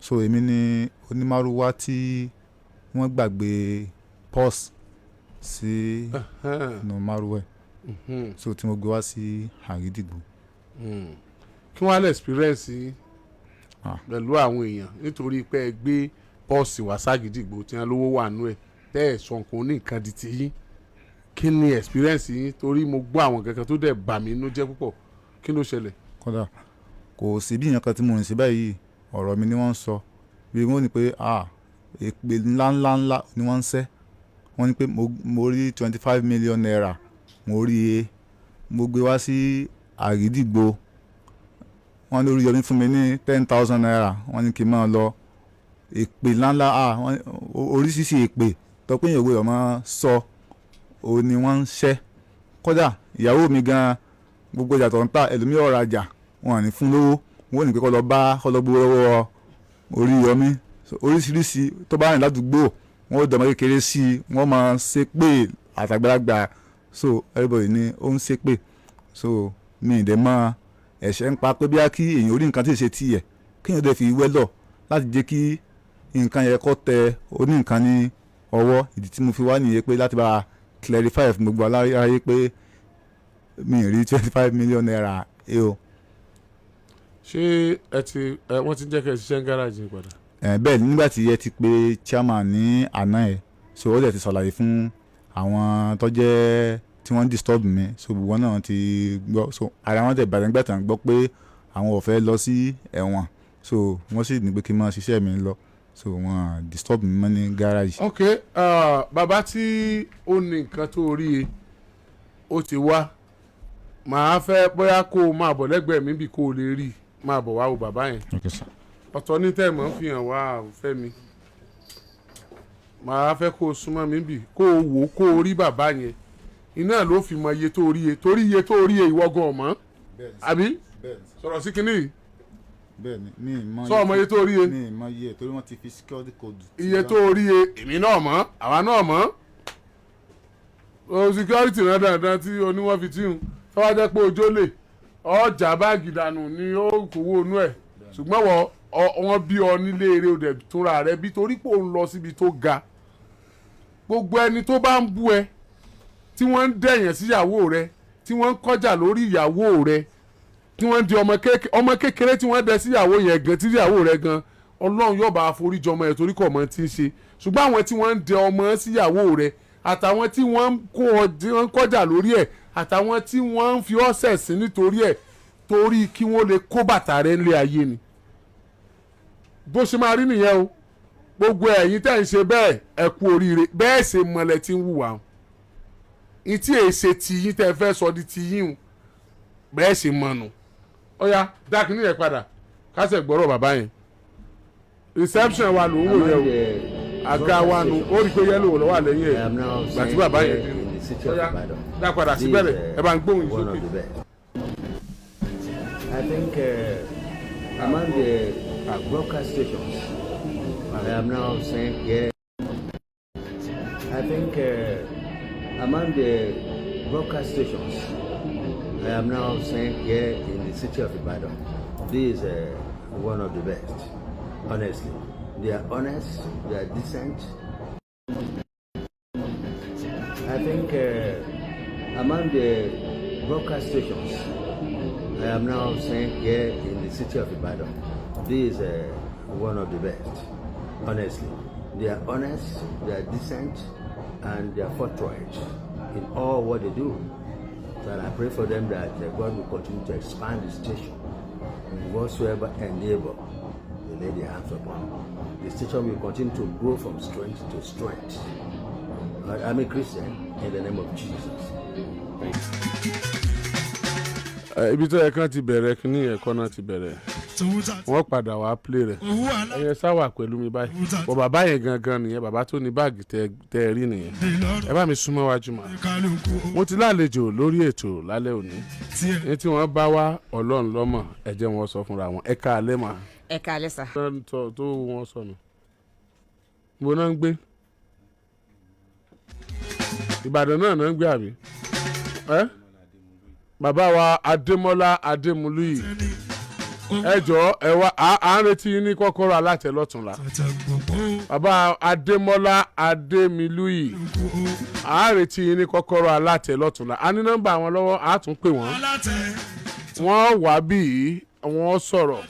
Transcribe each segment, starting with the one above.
so èmi ni onímàrúwá tí wọ́n gbàgbé pọ́s sí inú márúwá so tí mo gbé wá sí Àgídìgbò. kí wọ́n á lè experience pẹ̀lú àwọn èèyàn nítorí pé ẹ gbé pọ́ọ̀sì wá s'Àgídìgbò tí wọ́n lówó wà nú ẹ̀ tẹ́ ẹ̀ sọ nǹkan ní nǹkan di ti yín kí ni experience yín torí mo gbọ́ àwọn kankan tó dẹ̀ bà mí inú jẹ́ púpọ̀ kí ló ṣẹlẹ̀. kódà kò sí bí ìyẹn kan tí mo rìn sí báyìí ọ̀rọ̀ mi ni wọ́n ń sọ bí wọ́n ní pé èpè ńláńláńlá ni wọ́n ń sẹ́ wọ́n ní pé mo rí 25 million naira mo rí mo gbé wá sí Àgídìgbò wọ́n ní Oríyọmí fún mi ní 10,000 naira wọ́n ní kí n máa lọ èpè ńláńlá oríṣiríṣi èpè tọ́pẹ́ ìyàwó ọmọ sọ òun ni wọ́n ń ṣẹ́ kódà ìyàwó mi gan gbogbo ìjà tó ń ta ẹlòmíràn ọ̀rọ̀ àjà wọn à ní fún lówó wọn ò ní pé kọ́ lọ gbowó lọ́wọ́ Oríyọmí oríṣiríṣi tó bá rìn ládùúgbò wọn ò dọ̀mọ́ kékeré sí i wọ́n máa ṣépè àtàgbàlagbà so everybody ni ó ń ṣépè so mi ì dẹ̀ mọ́ ẹ̀ṣẹ̀ ń pa pé bí a kí èèyàn orí nǹkan tí ì ṣe tiẹ̀ kéèyàn dẹ̀ fi wẹ́lọ̀ láti jẹ́ kí nǹkan yẹn kọ́ tẹ oní nǹkan ní ọwọ́ ìdí tí mo fi wá nìyẹn pé láti bá clarify fún gbogbo aláyé pé mi ì rí 25 million naira o. ṣé wọ́n ti jẹ́ kẹ́ ẹ ṣiṣẹ́ ń gáràjì padà. bẹ́ẹ̀ nígbà tí ẹ ti pe chairman ní àná ẹ̀ so ó dẹ̀ ti ṣàlàyé fún àwọn tó jẹ́ tí wọ́n disturb mi so gbogbo náà ti gbọ́ so ara wọn tẹ̀ bàtà nígbà tí wọ́n gbọ́ pé àwọn ò fẹ́ lọ sí ẹ̀wọ̀n so wọ́n sì ní pé kí n máa ṣiṣẹ́ mi lọ so wọ́n disturb mi mọ́ ní gáràjì. ok bàbá tí ó ní nǹkan tó rí e ó ti wá màá fẹ́ bóyá kó o máa bọ̀ lẹ́gbẹ̀ẹ́ mi bí kó o lè rí máa bọ̀ wá o bàbá yẹn. Okay, sir. ọ̀tọ̀ ní tẹ̀mọ́ fi hàn wá fẹ́ mi màá fẹ́ kó o súnmọ́ mi bì kó o wò kó o rí bàbá yẹn iná ló fi mọ iye tó rí e torí iye tó rí e ìwọ gan ọmọ àbí sọ̀rọ̀ sí kinní yìí bẹ́ẹ̀ni mi mọ sọ ọmọ iye tó rí e mi mọ iye torí wọ́n ti fi security code. iye tó rí e èmi náà mọ̀ àwa náà mọ̀ o security náà dandan tí oníwọ́n fi tíhun fọwọ́ jẹ́ pé ojó lè ọjà báàgì dànù ni ó kówó inú ẹ̀ ṣùgbọ́n wọ́n bí ọ nílé eré òdẹ túnra rẹ bí torí pé òun lọ síbi tó ga gbogbo ẹni tó bá ń bú ẹ tí wọ́n ń dẹ̀yàn síyàwó rẹ tí wọ́n ń kọjá lórí ìyàwó rẹ tí wọ́n ń di ọmọ kékeré tí wọ́n dẹ síyàwó yẹn gan tí ìyàwó rẹ gan Ọlọ́run yóò bá foríjì ọmọ yẹn torí kò mọ tí ń ṣe ṣùgbọ́n àwọn tí wọ́n ń dẹ ọmọ síyàwó rẹ àtàwọn tí wọ́n ń kọjá lórí ẹ̀ àtàwọn tí wọ́n ń fi ọ́sẹ̀ sí nítorí ẹ̀ torí kí wọ́n lè kó bàtà rẹ̀ ńlẹ̀ ayé ni bó ṣe máa rí nìyẹn o gbogbo ẹ̀yin tẹ́ ń ṣe bẹ́ẹ̀ ẹ kú oríire bẹ́ẹ̀ ṣe mọ̀lẹ́ tí ń wùwà o ìtí èsè tí yín tẹ́ fẹ́ sọ di ti yín o bẹ́ẹ̀ ṣe mọ̀nù ọ̀ya dákínì yẹn padà kásẹ̀ gbọ́rọ̀ bàbá yẹn reception wa ló ń wò yẹn o àga wa nu ó rí i pé yẹ́lò lọ́wọ́ àlẹ́yìn ẹ̀ gbàtí bàbá yẹn ọ̀ya dá padà sí bẹ̀rẹ̀ ẹ bá ń gbóhùn yìí sókè. I think among the broadcast stations, I am now saying here. I think among the broadcast stations, I am now saying here in the city of Ibadan, this is one of the best. Honestly, they are honest, they are decent. I think among the broadcast stations, I am now saying here in the city of Ibadan, this is one of the best. Honestly, they are honest, they are decent, and they are forthright in all what they do. So I pray for them that God will continue to expand the station and whatsoever enable they lay their hands upon. The station will continue to grow from strength to strength. I'm a Christian in the name of Jesus. Ibi tó yẹ kán ti bẹ̀rẹ̀ kíní ẹ̀kọ́ náà ti bẹ̀rẹ̀ wọ́n padà wá play rẹ̀ ẹ̀yẹ sáwà pẹ̀lú mi báyìí bọ̀ bàbá yẹn gangan nìyẹn bàbá tó ní báàgì tẹ́ ẹ rí nìyẹn ẹ bá mi súnmọ́ wájú mà mo ti lálejò lórí ètò lálẹ́ òní ní tí wọ́n bá wá Ọlọ́run lọ́mọ ẹ jẹ́ wọn sọ fúnra wọn ẹ káalẹ́ mà. ẹ káalẹ́ sà. tó wọn sọnù mo náà ń gbé Ìbàdàn náà ń gbé àbí bàbá wa Adémọ́lá Adémúlúyì ẹ jọ̀ọ́ ẹ wá à ń retí yín ní kọ́kọ́rọ́ alátẹ lọ́tùnla bàbá Adémọ́lá Adémilúyì à ń retí yín ní kọ́kọ́rọ́ alátẹ lọ́tùnla a ní nọ́mbà wọn lọ́wọ́ a tún pè wọ́n wà bí wọ́n sọ̀rọ̀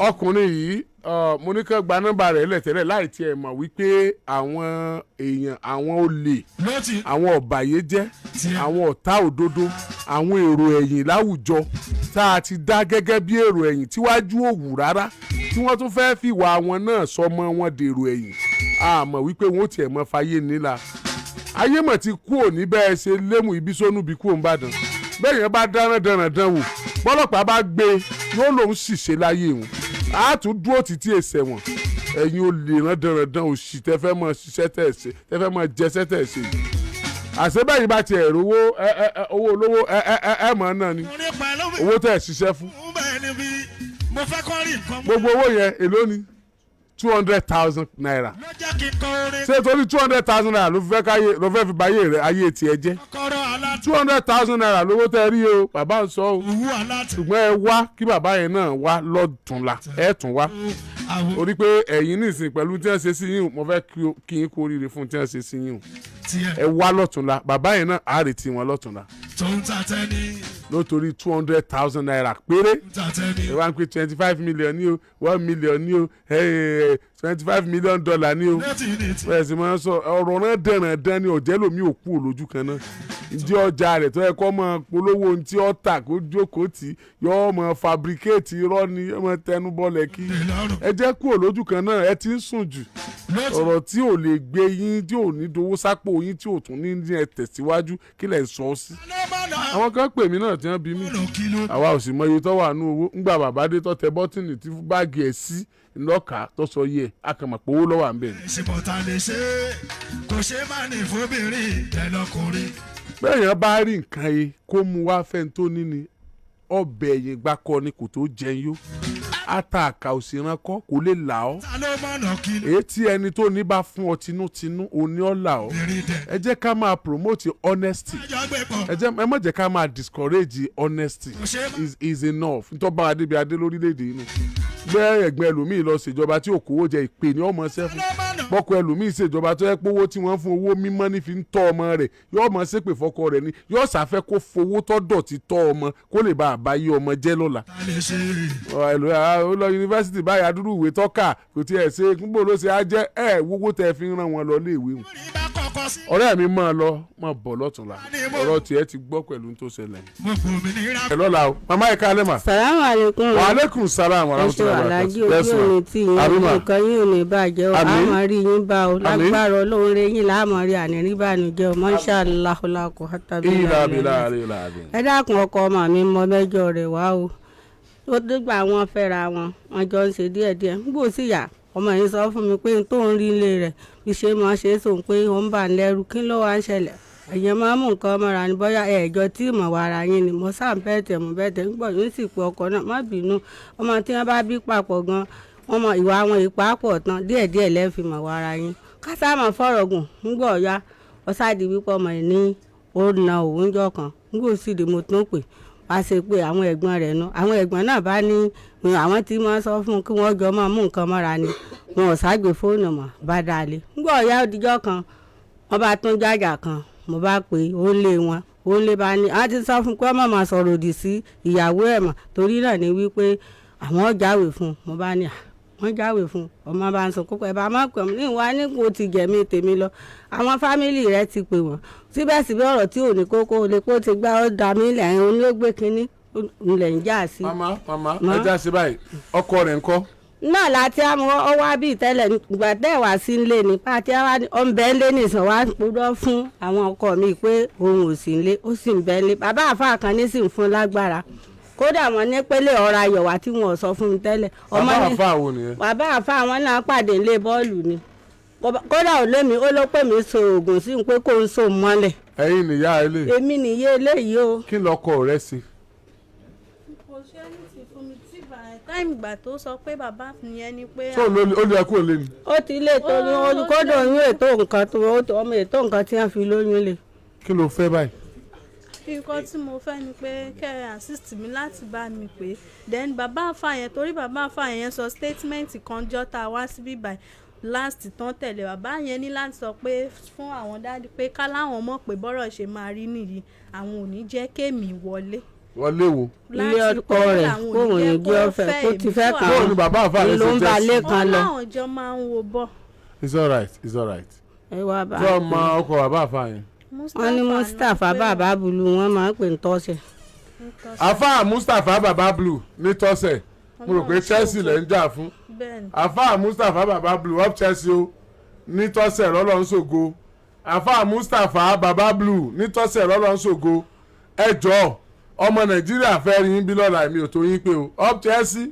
ọkùnrin yìí mo ní kí gba nọ́mbà rẹ̀ lẹ́tẹ̀lẹ̀ láì tiẹ̀ mọ̀ wípé àwọn èèyàn àwọn olè àwọn ọ̀bàyéjẹ́ àwọn ọ̀tá òdodo àwọn èrò ẹ̀yìn láwùjọ tá a ti dá gẹ́gẹ́ bí èrò ẹ̀yìn tíwájú òwú rárá tí wọ́n tún fẹ́ fìwà wọn náà sọmọ wọn dèrò ẹ̀yìn a mọ̀ wípé wọ́n tiẹ̀ mọ̀ fàyè nílà ayé mọ̀ ti kú òní bẹ́ẹ̀ ṣe lémù ibi sónú bí kú òǹbàdàn bẹ́ẹ̀ yẹn bá dánrán wò bọ́lọ́pàá bá gbé yóò lòún ṣìṣe láyé wọn a tún dúró títí èsẹ̀ wọn ẹ̀yin olè rán dandan òṣì tẹ́fẹ́ mọ ṣiṣẹ́ tẹ̀ ṣe tẹ́fẹ́ mọ jẹṣẹ́ tẹ̀ ṣe yìí àṣebẹ́yìn bá tiẹ̀ rówó owó olówó mọ̀ náà ni owó tẹ̀ ṣiṣẹ́ fún gbogbo owó yẹn èló ni 200,000 naira ṣé torí 200,000 naira ló fẹ́ fi báyé rẹ ayé tiẹ̀ jẹ́ 200,000 naira lówó tẹ́ rí o bàbá ń sọ o ṣùgbọ́n ẹ wá kí bàbá yẹn náà wá lọ́tùnla ẹ tún wá orí pé ẹ̀yin nìsín pẹ̀lú tí wọ́n ṣe sí yín mo fẹ́ kí yín kú oríire fún tí wọ́n ṣe sí yín ẹ wá lọ́tùnla bàbá yẹn náà á retí wọn lọ́tùnla lótorí 200,000 naira péré ẹ wá ń pè 25 million ní o 1 million ní o $25 million ní o bẹ́ẹ̀ sì máa ń sọ ọ̀rọ̀ náà dẹ̀ràn ní ọ̀jẹ́ lomi ò kú olójú kan náà ìdí ọjà rẹ̀ tó yẹ kó máa polówó ohun tí ó tà kó jókòó tì yóò máa fabricate irọ́ ni yóò máa tẹnu bọ́lẹ̀ kí ẹ jẹ́ kú olójú kan náà ẹ ti ń sùn jù ọ̀rọ̀ tí ò lè gbé yín tí ò ní dowó sápò yín tí ò tún ní ẹ tẹ̀síwájú kí lẹ̀ ń sọ sí. àwọn kan pè mí náà tí wọ́n bí mi àwa ò sì mọ iye tó wà nínú owó ńgbà bàbá dé tó tẹ bọ́tìnì tí báàgì ẹ̀ sí ńlọ́ka tó sọ yẹ akàmọ̀ pé owó lọ́wọ́ à ń bẹ̀ ni. ìṣèpọ̀tà lè ṣe kò ṣe má ní fóbìnrin tẹlọkùnrin. bẹ́ẹ̀ yẹn bá rí nǹkan yìí kó mu wá fẹ́ tó ní ni ọbẹ̀ ẹ̀yìn gbákọ́ ni kò tó jẹun yó ata àkà òsìrán kọ́ kò lè là ọ́ èyí tí ẹni tó ní bá fún ọ tinútinú òní ọ́ là ọ́ ẹ jẹ́ ká máa promote honesty ẹ má jẹ́ ká máa discourage honesty is enough nítorí bá adébí adé lórílẹ̀‐èdè yìí nù gbé ẹ̀gbẹ́ ẹlòmíì lọ ṣèjọba tí òkòwò jẹ ìpè ní ọmọ sẹ́fún bọ́kọ ẹlòmíì ṣèjọba tó yẹ pé owó tí wọ́n fún owó mímọ́ ní fi ń tọ́ ọmọ rẹ̀ yóò mọ̀ ṣépè fọ́kọ rẹ̀ ni yóò ṣàfẹ́ kó fowó tọ́ dọ̀tí tọ́ ọmọ kó lè bá àbáyé ọmọ jẹ́ lọ́la. ó lọ yunifásitì báyìí adúrú ìwé tọ́ka kò tiẹ̀ ṣe gbogbo ló ṣe á jẹ́ wówó tẹ́ fi ń ràn wọ́n lọ lé ìwé wọn. ọ̀rẹ́ mi máa bọ̀ lọ́tùnla ọ̀rọ̀ tiẹ̀ ti gbọ́ pẹ̀lú tó ṣẹlẹ̀. ẹ lọ́la o mama ẹ káalẹ́ ma. salamu aleykum. wa aleykum salaam wa rahmatulahi wa barakatuh. ojú òní tí yín nǹkan yín ò ní bàjẹ́ o àmọ́ rí yín bá o lágbára Ọlọ́run rẹ yín láàmú rí àní bànújẹ́ o masha Allah la quwwata illa billah. ẹ dákun ọkọ ọmọ mi mọ mẹ́jọ rẹ̀ wá o ó dìgbà wọn fẹ́ra wọn jọ ń ṣe díẹ̀díẹ̀ ń gbò sí yà ọmọ yìí sọ fún mi pé tó ń rí ilé rẹ̀ bí ṣe máa ṣe é sòun pé ó ń bà ń lẹ́rù kí ló wá ń ṣẹlẹ̀ èèyàn máa ń mú nǹkan mọ́ra ní bóyá ẹ̀ẹ́jọ tí ìmọ̀ wa ara yín ni mo sáà bẹ́ẹ̀tẹ̀ ń gbọ́ yóò sì pé ọkọ̀ náà má bínú ọmọ tí wọ́n bá bí papọ̀ gan wọ́n mọ ìwà àwọn ìpapọ̀ tán díẹ̀díẹ̀ lẹ́ẹ̀fì mọ̀ wa ara yín kásámọ̀ fọ̀rọ̀ gùn ń gbọ́ ọ̀yá ọ̀sáàdì wípé ọmọ yìí ní ó na òun jọ kan ń gbò sí di mo tún pè wá ṣe pé àwọn ẹ̀gbọ́n rẹ̀ nu àwọn ẹ̀gbọ́n náà bá ní àwọn tí wọ́n sọ fún kí wọ́n jọ máa mú nǹkan mọ́ra ni wọn ò ságbe fóònù mọ́ bá dalẹ̀ ń gbọ́ ọ̀yá òdìjọ́ kan wọ́n bá tún jájà kan mo bá pè ó lé wọn ó lé bá ní àwọn ti sọ fún pé ọmọ máa sọ̀rọ̀ òdì sí ìyàwó ẹ̀ mọ̀ torí náà ni wípé àwọn jáwèé fún mo bá ní wọ́n jáwèé fún ọmọ bá ń sọ kókó ẹ̀ bá má pè mí ní ìwà ní kò ti gẹ̀mí tèmi lọ àwọn fámìlì rẹ̀ ti pè wọ́n síbẹ̀síbẹ̀ ọ̀rọ̀ tí ò ní kókó lè kó ti gbá ó dà mí lẹ́yìn onígbé kínní ńlẹ̀ ń já sí. mama ẹ já sí báyìí ọkọ rẹ̀ ńkọ́. náà láti àmọ́ ọ wá bíi tẹ́lẹ̀ ìgbà tẹ́ wá sí ilé ní pàtí ọ̀nbẹ́ ńlé nìsàn wá gbọ́dọ̀ fún àwọn ọkọ mi pé òun ò sí ilé ó sì ń bẹ́ ńlé bàbá àfáà kan ní sì ń fún lágbára kódà wọn ní pélé ọ̀rọ̀ ayọ̀wá tí wọn ò sọ fún mi tẹ́lẹ̀. bàbá àfáà wo nìyẹn. bàbá àfáà wọn náà pàdé ńlé bọ́ọ̀lù ni kódà ò lémi ó ló pè mí so oògùn sí pé kó ń so mọ́lẹ̀. ẹ̀yin nìyá ilé. èmi nìyé eléyìí o. kí lọkọ rẹ sí. táìmù ìgbà tó sọ pé bàbá yẹn ni pé. tó ó lè kó lé ni. ó ti lè tó ní olùkọ́dọ̀ oyún ètò nǹkan tó ọmọ ètò nǹkan tí wọ́n fi lóyún lè. kí ló fẹ́ báyìí. nǹkan tí mo fẹ́ ni pé kẹ́ ẹ assist mi láti bá mi pé then bàbá àfà yẹn torí bàbá àfà yẹn sọ statement kan jọ́ta wá síbí báyìí last tán tẹ̀lé bàbá yẹn ní láti sọ pé fún àwọn dáàdi pé ká láwọn mọ̀ pé bọ́rọ̀ ṣe máa rí nìyí àwọn ò ní jẹ́ kémi wọlé. wọlé wo. ilé ọkọ rẹ̀ kóun ní jẹ́ ọ̀fẹ́ kó ti fẹ́ kàn án. bàbá àfà rẹ̀ ló ń ba lé kan lọ. ọlọ́run jọ máa ń wo bọ́. it's alright. ẹ wá bá a. tí ọmọ ọkọ bàbá àfà yẹn. wọ́n ní Mustapha bàbá bulu wọ́n máa ń pè ní tọ́sẹ̀. àfà Mustapha bàbá blue ní tọ́sẹ̀ mo rò pé Chelsea lẹ́ ń jà fún. àfà Mustapha bàbá blue up Chelsea o ní tọ́sẹ̀ lọ́lọ́ ń ṣògo. àfà Mustapha bàbá blue ní tọ́sẹ̀ lọ́lọ́ ń ṣògo. ẹ jọ̀ọ́ ọmọ Nàìjíríà fẹ́ rí yín bí lọ́la mi ò tó yín pé o up Chelsea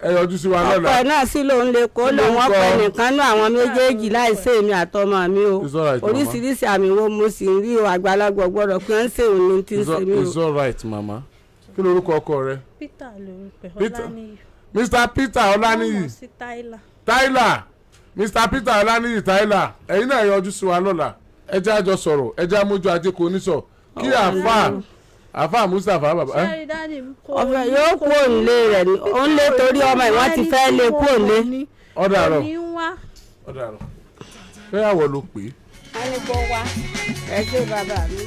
ẹ yọjú sí wa lọ́la. ọkọ náà sì lòun lè kó lòun ọpẹ nìkan náà àwọn méjèèjì láìsí èmi àtọmọ mi o oríṣiríṣi àmì wo mo sì ń rí o àgbàlagbà gbọ́dọ̀ pé ń ṣe òun tí ń ṣe mí o. it's alright mama kí lorúkọ ọkọ rẹ. Peter lorúkọ Ọláníyì. Mr. Peter Ọláníyì. Tyler Mr. Peter Ọláníyì Tyler ẹ̀yin náà yọjú sí wa lọ́la ẹ jẹ́ àjọ sọ̀rọ̀ ẹ jẹ́ àmójú ajé kò ní sọ kí àfà Mustapha bàbá. ọbẹ̀ yóò kú òǹlé rẹ̀ ni òǹlé torí ọmọ ìwọ́n ti fẹ́ lé kú òǹlé. ọ̀dàrọ̀ fẹ́yàwó ló pè é. ẹni kò wá ẹ ṣe bàbá mi.